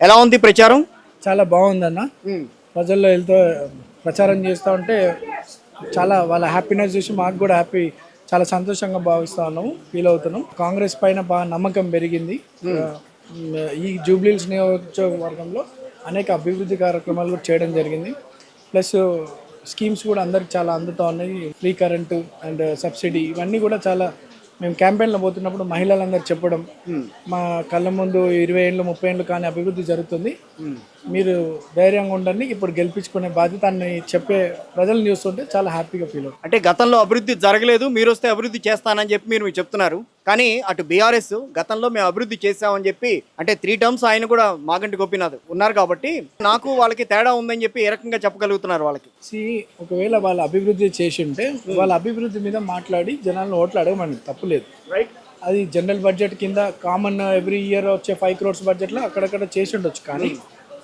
ఎలా ఉంది ప్రచారం? చాలా బాగుందన్న. ప్రజల్లో వెళ్తూ ప్రచారం చేస్తూ ఉంటే చాలా వాళ్ళ హ్యాపీనెస్ చూసి మాకు కూడా చాలా సంతోషంగా భావిస్తా ఉన్నాము, ఫీల్ అవుతున్నాం. కాంగ్రెస్ పైన బాగా నమ్మకం పెరిగింది. ఈ జూబ్లీహిల్స్ నియోజకవర్గంలో అనేక అభివృద్ధి కార్యక్రమాలు కూడా చేయడం జరిగింది. ప్లస్ స్కీమ్స్ కూడా అందరికి చాలా అందుతూ ఉన్నాయి. ఫ్రీ కరెంటు అండ్ సబ్సిడీ ఇవన్నీ కూడా చాలా మేము క్యాంపెయిన్లో పోతున్నప్పుడు మహిళలందరూ చెప్పడం, మా కళ్ళ ముందు 20 ఏళ్ళు 30 ఏళ్ళు కానీ అభివృద్ధి జరుగుతుంది, మీరు ధైర్యంగా ఉండండి, ఇప్పుడు గెలిపించుకునే బాధ్యత అని చెప్పే ప్రజలను చూస్తుంటే చాలా హ్యాపీగా ఫీల్ అవుతుంది. అంటే గతంలో అభివృద్ధి జరగలేదు, మీరు వస్తే అభివృద్ధి చేస్తానని చెప్పి మీరు చెప్తున్నారు. కానీ అటు బీఆర్ఎస్ గతంలో మేము అభివృద్ధి చేసామని చెప్పి, అంటే 3 టర్మ్స్ ఆయన కూడా మాగంటి గోపీనాథ్ ఉన్నారు కాబట్టి నాకు వాళ్ళకి తేడా ఉందని చెప్పి ఏ రకంగా చెప్పగలుగుతున్నారు వాళ్ళకి? ఒకవేళ వాళ్ళ అభివృద్ధి చేసి ఉంటే వాళ్ళ అభివృద్ధి మీద మాట్లాడి జనాలను ఓట్లు అడగమని తప్పులేదు. అది జనరల్ బడ్జెట్ కింద కామన్ ఎవ్రీ ఇయర్ వచ్చే 5 crores బడ్జెట్లో అక్కడక్కడ చేసి ఉండొచ్చు. కానీ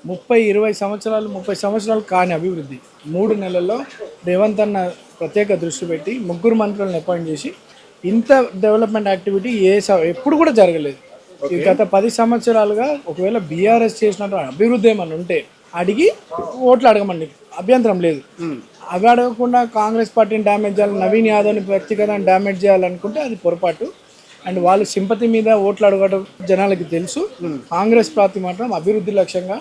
30 సంవత్సరాలు కాని అభివృద్ధి 3 నెలల్లో రేవంత్ అన్న ప్రత్యేక దృష్టి పెట్టి 3 మంత్రులను అపాయింట్ చేసి ఇంత డెవలప్మెంట్ యాక్టివిటీ ఎప్పుడు కూడా జరగలేదు. ఈ గత 10 సంవత్సరాలుగా ఒకవేళ బీఆర్ఎస్ చేసినట్టు అభివృద్ధి ఏమన్నా ఉంటే అడిగి ఓట్లు అడగమండి, అభ్యంతరం లేదు. అవి అడగకుండా కాంగ్రెస్ పార్టీని డ్యామేజ్ చేయాలి, నవీన్ యాదవ్ని వ్యక్తిగతంగా డ్యామేజ్ చేయాలనుకుంటే అది పొరపాటు. అండ్ వాళ్ళు సింపతి మీద ఓట్లు అడగడం జనాలకి తెలుసు. కాంగ్రెస్ పార్టీ మాత్రం అభివృద్ధి లక్ష్యంగా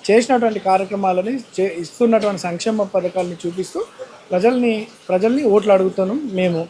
చేసినటువంటి కార్యక్రమాలని ఇస్తున్నటువంటి సంక్షేమ పథకాలని చూపిస్తూ ప్రజల్ని ఓట్లు అడుగుతున్నాం మేము.